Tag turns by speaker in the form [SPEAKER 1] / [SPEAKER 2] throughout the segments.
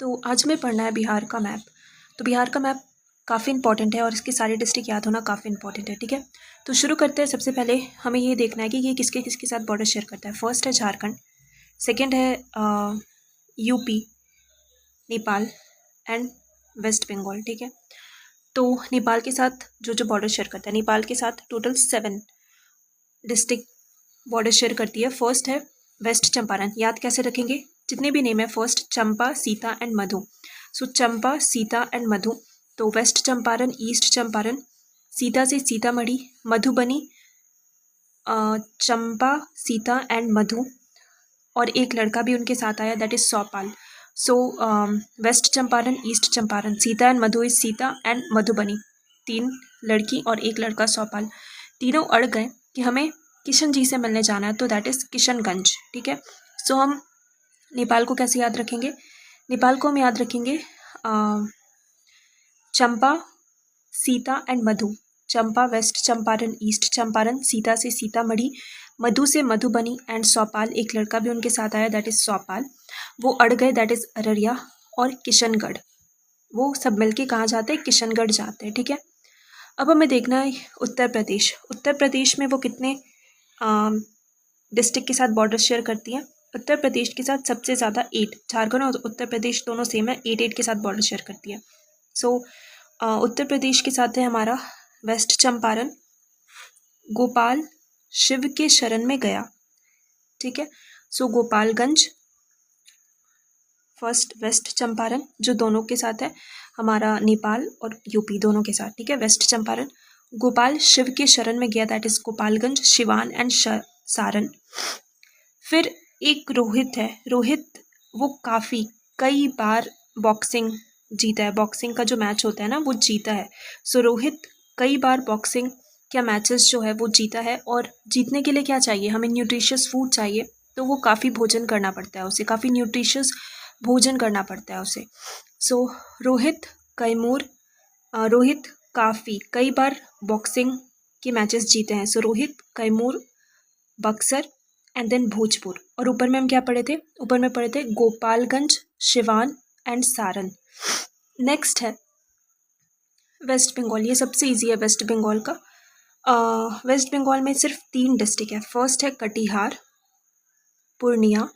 [SPEAKER 1] तो आज हमें पढ़ना है बिहार का मैप। तो बिहार का मैप काफ़ी इंपॉर्टेंट है और इसके सारे डिस्ट्रिक्ट याद होना काफ़ी इंपॉर्टेंट है, ठीक है। तो शुरू करते हैं। सबसे पहले हमें ये देखना है कि ये किसके किसके साथ बॉर्डर शेयर करता है। फर्स्ट है झारखंड, सेकेंड है यूपी, नेपाल एंड वेस्ट बंगाल, ठीक है। तो नेपाल के साथ जो बॉर्डर शेयर करता है, नेपाल के साथ टोटल 7 डिस्ट्रिक्ट बॉर्डर शेयर करती है। फर्स्ट है वेस्ट चंपारण। याद कैसे रखेंगे, जितने भी नेम है, first Champa, Sita and Madhu. So Champa, Sita and Madhu. तो वेस्ट चंपारण, ईस्ट चंपारण, सीता से सीतामढ़ी, मधुबनी, चंपा, सीता एंड मधु, और एक लड़का भी उनके साथ आया, that is Supaul. So west Champaran, east Champaran, Sita and Madhu is Sita and Madhubani, 3 लड़की और एक लड़का सौपाल। तीनों अड़ गए कि हमें किशन जी से मिलने जाना है, तो दैट इज किशनगंज, ठीक है। सो हम नेपाल को कैसे याद रखेंगे, नेपाल को हम याद रखेंगे Champa, Sita and Madhu. Champa west Champaran, east Champaran, Sita से सीतामढ़ी, मधु से मधुबनी एंड सौपाल, एक लड़का भी उनके साथ आया, दैट इज सौपाल। वो अड़ गए, दैट इज अररिया और किशनगढ़। वो सब मिलके कहाँ जाते हैं, किशनगढ़ जाते हैं, ठीक है। अब हमें देखना है उत्तर प्रदेश। उत्तर प्रदेश में वो कितने डिस्ट्रिक्ट के साथ बॉर्डर शेयर करती है। उत्तर प्रदेश के साथ सबसे ज़्यादा 8, झारखंड और उत्तर प्रदेश दोनों सेम है, 8 के साथ बॉर्डर शेयर करती है। सो उत्तर प्रदेश के साथ है हमारा वेस्ट चंपारण, गोपाल शिव के शरण में गया, ठीक है। सो गोपालगंज फर्स्ट वेस्ट चंपारण, जो दोनों के साथ है हमारा नेपाल और यूपी दोनों के साथ, ठीक है। वेस्ट चंपारण, गोपाल शिव के शरण में गया, that is Gopalganj, Siwan and Saran. फिर एक रोहित है, रोहित वो कई बार बॉक्सिंग जीता है, बॉक्सिंग का जो मैच होता है ना वो जीता है। सो रोहित कई बार बॉक्सिंग क्या मैचेस जो है वो जीता है, और जीतने के लिए क्या चाहिए, हमें न्यूट्रिशियस फूड चाहिए, तो वो काफ़ी भोजन करना पड़ता है उसे, काफ़ी न्यूट्रिशियस भोजन करना पड़ता है उसे। सो रोहित कैमूर, रोहित कई बार बॉक्सिंग के मैचेस जीते हैं। सो रोहित, कैमूर, बक्सर एंड देन भोजपुर। और ऊपर में हम क्या पढ़े थे, ऊपर में पढ़े थे गोपालगंज, शिवान एंड सारण। नेक्स्ट है वेस्ट बंगाल। ये सबसे इजी है वेस्ट बंगाल का। वेस्ट बंगाल में सिर्फ 3 डिस्ट्रिक्ट है। फर्स्ट है कटिहार, पूर्णिया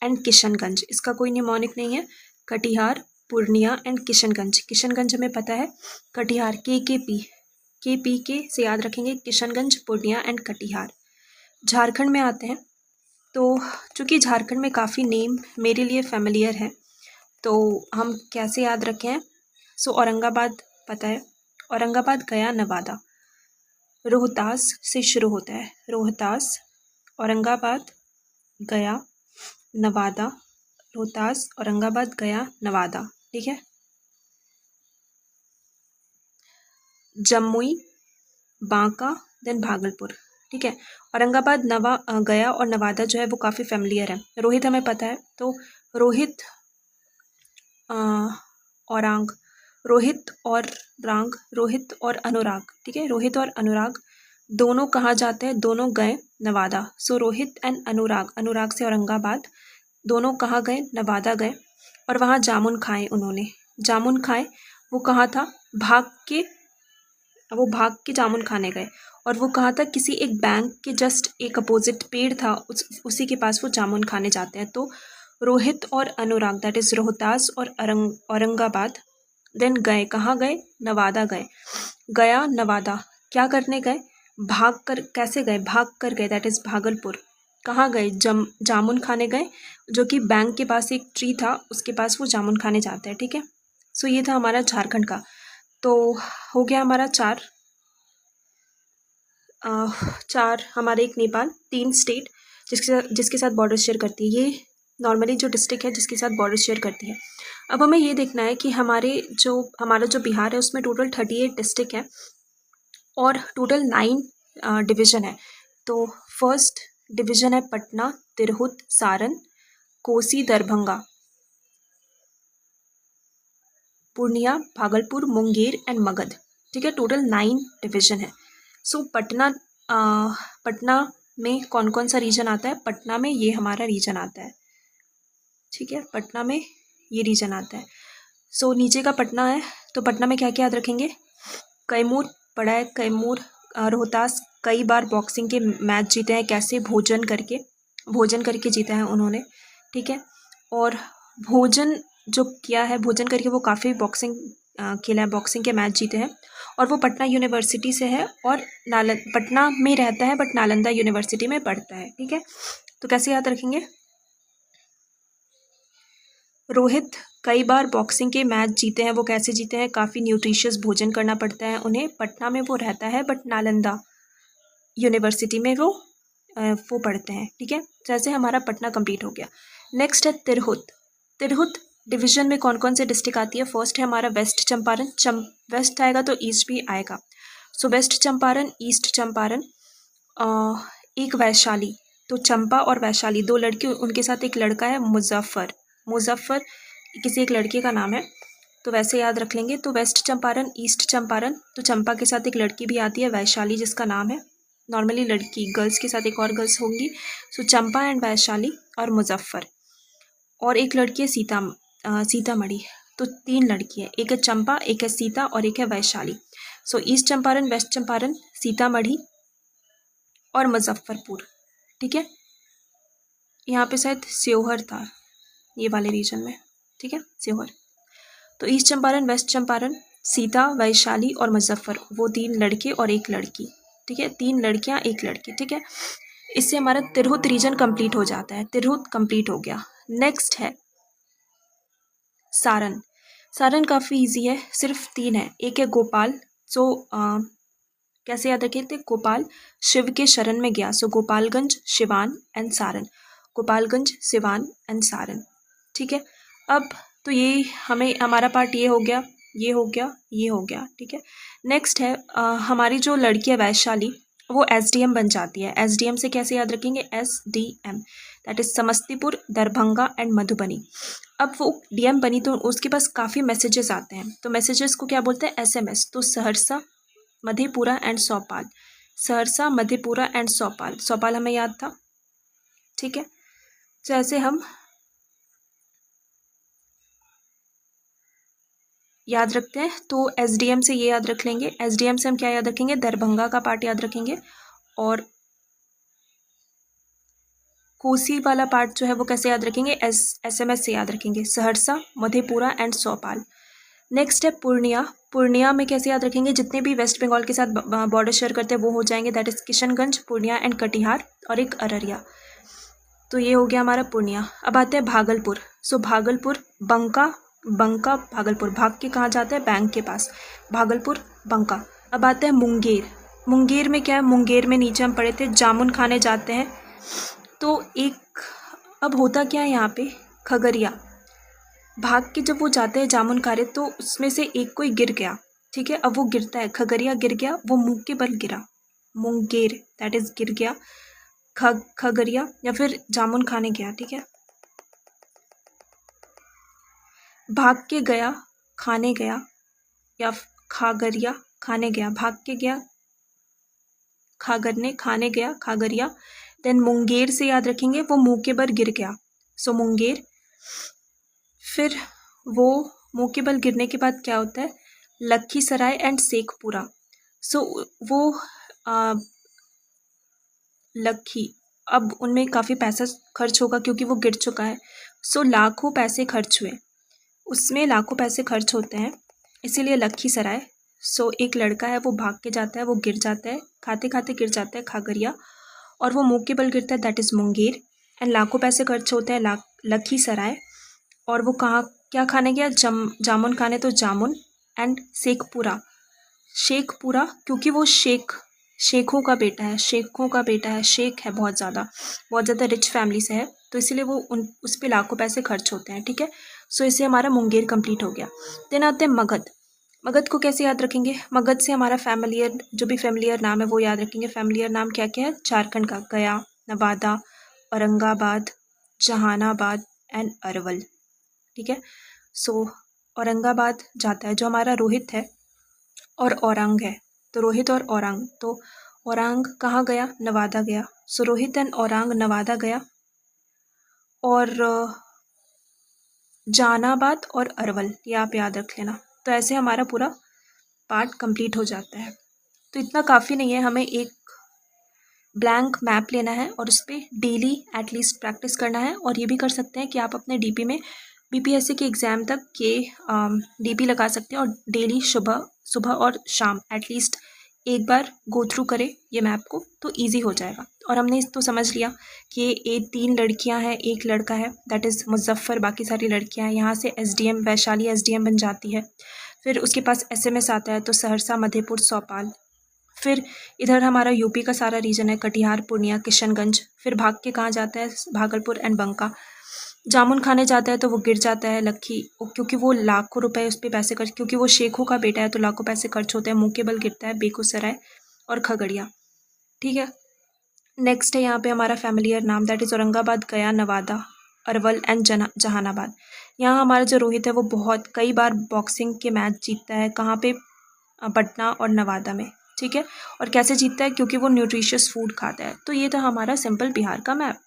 [SPEAKER 1] एंड किशनगंज। इसका कोई निमोनिक नहीं है, कटिहार, पूर्णिया एंड किशनगंज। किशनगंज हमें पता है, कटिहार के से याद रखेंगे, किशनगंज, पूर्णिया एंड कटिहार। झारखंड में आते हैं, तो चूँकि झारखंड में काफ़ी नेम मेरे लिए फेमिलियर है, तो हम कैसे याद रखें हैं। सो औरंगाबाद पता है, औरंगाबाद, गया, नवादा। रोहतास से शुरू होता है, रोहतास, औरंगाबाद, गया, नवादा, रोहतास, औरंगाबाद, गया, नवादा, ठीक है। जमुई, बांका, देन भागलपुर, ठीक है। औरंगाबाद, गया और नवादा जो है वो काफ़ी फेमिलियर है। रोहित हमें पता है, तो रोहित औरांग, रोहित और रांग, रोहित और अनुराग, ठीक है। रोहित और अनुराग दोनों कहाँ जाते हैं, दोनों गए नवादा। सो रोहित एंड अनुराग, अनुराग से औरंगाबाद, दोनों कहाँ गए, नवादा गए, और वहाँ जामुन खाए उन्होंने। जामुन खाए, वो कहाँ था, वो भाग के जामुन खाने गए, और वो कहाँ था, किसी एक बैंक के जस्ट एक अपोजिट पेड़ था, उसी के पास वो जामुन खाने जाते हैं। तो रोहित और अनुराग, दैट इज रोहतास और औरंगाबाद, देन गए, कहाँ गए, नवादा गए। गया, नवादा, क्या करने गए, कैसे गए, भाग कर गए, दैट इज भागलपुर। कहाँ गए, जामुन खाने गए, जो कि बैंक के पास एक ट्री था, उसके पास वो जामुन खाने जाते हैं, ठीक है। सो ये था हमारा झारखंड का। तो हो गया हमारा 4 हमारे एक नेपाल, 3 स्टेट जिसके साथ बॉर्डर शेयर करती है। ये नॉर्मली जो डिस्ट्रिक्ट है जिसके साथ बॉर्डर शेयर करती है। अब हमें ये देखना है कि हमारा जो बिहार है उसमें टोटल 38 डिस्ट्रिक्ट है और टोटल 9 डिवीज़न है। तो फर्स्ट डिवीज़न है पटना, तिरहुत, सारण, कोसी, दरभंगा, पूर्णिया, भागलपुर, मुंगेर एंड मगध, ठीक है। टोटल 9 डिवीज़न है। सो पटना में कौन कौन सा रीजन आता है, पटना में ये हमारा रीजन आता है, ठीक है। पटना में ये रीजन आता है। सो नीचे का पटना है, तो पटना में क्या क्या याद रखेंगे? कैमूर पड़ा है, कैमूर। रोहतास कई बार बॉक्सिंग के मैच जीते हैं, कैसे? भोजन करके जीता है उन्होंने, ठीक है। और भोजन जो किया है, भोजन करके वो काफ़ी बॉक्सिंग खेला है, बॉक्सिंग के मैच जीते हैं। और वो पटना यूनिवर्सिटी से है और पटना में रहता है बट नालंदा यूनिवर्सिटी में पढ़ता है, ठीक है। तो कैसे याद रखेंगे? रोहित कई बार बॉक्सिंग के मैच जीते हैं, वो कैसे जीते हैं? काफ़ी न्यूट्रिशियस भोजन करना पड़ता है उन्हें, पटना में वो रहता है बट नालंदा यूनिवर्सिटी में वो पढ़ते हैं, ठीक है। जैसे हमारा पटना कंप्लीट हो गया। नेक्स्ट है तिरहुत। तिरहुत डिवीजन में कौन कौन से डिस्ट्रिक्ट आती है? फर्स्ट है हमारा वेस्ट चंपारण, वेस्ट आएगा तो ईस्ट भी आएगा। सो वेस्ट चंपारण, ईस्ट चंपारण, एक वैशाली। तो चंपा और वैशाली दो लड़के, उनके साथ एक लड़का है मुजफ्फर। मुजफ्फर किसी एक लड़के का नाम है, तो वैसे याद रख लेंगे। तो वेस्ट चंपारण, ईस्ट चंपारण, तो चंपा के साथ एक लड़की भी आती है वैशाली जिसका नाम है, नॉर्मली लड़की गर्ल्स के साथ एक और गर्ल्स होंगी। सो चंपा एंड वैशाली और मुजफ्फर। और एक लड़की है सीतामढ़ी। तो तीन लड़की है, एक है चंपा, एक है सीता और एक है वैशाली। सो ईस्ट चंपारण, वेस्ट चंपारण, सीतामढ़ी और मुजफ्फरपुर, ठीक है। यहाँ पे शायद सेवहर था ये वाले रीजन में, ठीक है, सेवहर। तो ईस्ट चंपारण, वेस्ट चंपारण, सीता, वैशाली और मुजफ्फर, वो तीन लड़के और एक लड़की, ठीक है। तीन लड़कियां एक लड़की, ठीक है। इससे हमारा तिरहुत रीजन कंप्लीट हो जाता है, तिरहुत कंप्लीट हो गया। नेक्स्ट है सारण। सारण काफ़ी इजी है, सिर्फ तीन है। एक है गोपाल, सो कैसे याद रखे थे? गोपाल शिव के शरण में गया, सो गोपालगंज, सिवान एंड सारण। गोपालगंज, सिवान एंड सारण, ठीक है। अब तो ये हमारा पार्ट ये हो गया, ये हो गया, ये हो गया, ठीक है। नेक्स्ट है हमारी जो लड़की है वैशाली, वो एसडीएम बन जाती है। एसडीएम से कैसे याद रखेंगे? SDM, that is Samastipur, Darbhanga and Madhubani. अब वो डीएम बनी तो उसके पास काफ़ी मैसेजेस आते हैं, तो मैसेजेस को क्या बोलते हैं? एसएमएस। तो सहरसा, मधेपुरा एंड चौपाल, सहरसा, मधेपुरा एंड चौपाल। चौपाल हमें याद था, ठीक है। जैसे हम याद रखते हैं, तो एसडीएम से ये याद रख लेंगे। एसडीएम से हम क्या याद रखेंगे? दरभंगा का पार्ट याद रखेंगे। और कोसी वाला पार्ट जो है वो कैसे याद रखेंगे? एसएमएस से याद रखेंगे। Saharsa, Madhepura and Chaupal. Next है पूर्णिया। पूर्णिया में कैसे याद रखेंगे? जितने भी वेस्ट बंगाल के साथ बॉर्डर शेयर करते हैं वो हो जाएंगे, that is Kishanganj, Purnia and Katihar और एक अररिया। तो ये हो गया हमारा पूर्णिया। अब आते हैं भागलपुर। सो भागलपुर, बंका भागलपुर, भाग के कहाँ जाते हैं? बैंक के पास, भागलपुर, बंका। अब आते हैं मुंगेर। मुंगेर में क्या है? मुंगेर में नीचे हम पढ़े थे जामुन खाने जाते हैं, तो एक, अब होता क्या है यहाँ पे? खगड़िया, भाग के जब वो जाते हैं जामुन खा रहे, तो उसमें से एक कोई गिर गया, ठीक है। अब वो गिरता है, खगड़िया गिर गया, वो मुंह के बल गिरा, मुंगेर, दैट इज गिर गया। खगड़िया या फिर जामुन खाने गया, ठीक है। भाग के गया, खाने गया, या खागरिया, खाने गया, भाग के गया, खागरने, खाने गया, खागरिया। देन मुंगेर से याद रखेंगे, वो मुंह के बल गिर गया, सो मुंगेर। फिर वो मुंह के बल गिरने के बाद क्या होता है? लखीसराय एंड शेखपुरा। सो वो लखी, अब उनमें काफ़ी पैसा खर्च होगा क्योंकि वो गिर चुका है, सो लाखों पैसे खर्च हुए, उसमें लाखों पैसे खर्च होते हैं, इसीलिए लखीसराय। सो एक लड़का है, वो भाग के जाता है, वो गिर जाता है, खाते खाते गिर जाता है, खागरिया, और वो मुंह के बल गिरता है, दैट इज़ मुंगेर। एंड लाखों पैसे खर्च होते हैं, लखीसराय। और वो कहाँ क्या खाने गया? जामुन खाने, तो जामुन। एंड शेखपुरा, शेखपुरा क्योंकि वो शेखों का बेटा है, शेखों का बेटा है, शेख है, बहुत ज़्यादा रिच फैमिली से है, तो इसीलिए वो उस पर लाखों पैसे खर्च होते हैं, ठीक है। सो इससे हमारा मुंगेर कंप्लीट हो गया। देन आते हैं मगध। मगध को कैसे याद रखेंगे? मगध से हमारा फैमिलियर, जो भी फैमिलियर नाम है वो याद रखेंगे। फैमिलियर नाम क्या क्या है? झारखंड का गया, नवादा, औरंगाबाद, जहानाबाद एंड अरवल, ठीक है। सो औरंगाबाद जाता है जो हमारा रोहित है, और औरंग है, तो रोहित और औरंग, तो औरंग कहाँ गया? नवादा गया, सो रोहित एंड औरंग नवादा गया। और जहानाबाद और अरवल, ये आप याद रख लेना। तो ऐसे हमारा पूरा पार्ट कंप्लीट हो जाता है। तो इतना काफ़ी नहीं है, हमें एक ब्लैंक मैप लेना है और उस पर डेली एटलीस्ट प्रैक्टिस करना है। और ये भी कर सकते हैं कि आप अपने डीपी में बीपीएससी के एग्ज़ाम तक के डीपी लगा सकते हैं और डेली सुबह सुबह और शाम एटलीस्ट एक बार गो थ्रू करें ये मैप को, तो इजी हो जाएगा। और हमने इस तो समझ लिया कि ये 3 लड़कियां हैं, 1 लड़का है, दैट इज़ मुजफ्फर, बाकी सारी लड़कियां हैं। यहाँ से एसडीएम वैशाली एसडीएम बन जाती है। फिर उसके पास एसएमएस आता है, तो सहरसा, मधेपुर, चौपाल। फिर इधर हमारा यूपी का सारा रीजन है, कटिहार, पूर्णिया, किशनगंज। फिर भाग के कहाँ जाता है, भागलपुर एंड बंका। जामुन खाने जाता है तो वो गिर जाता है लक्की, क्योंकि वो लाखों रुपए उस पर पैसे खर्च, क्योंकि वो शेखों का बेटा है तो लाखों पैसे खर्च होते हैं, मुँह के बल गिरता है बेगूसराय और खगड़िया। ठीक है, नेक्स्ट है यहाँ पे हमारा फैमिलियर नाम, दैट इज़ औरंगाबाद, गया, नवादा, अरवल एंड जहानाबाद। यहाँ हमारा जो रोहित है वो बहुत कई बार बॉक्सिंग के मैच जीतता है। कहाँ पे, पटना और नवादा में। ठीक है, और कैसे जीतता है, क्योंकि वो न्यूट्रिशियस फूड खाता है। तो ये था हमारा सिंपल बिहार का मैप।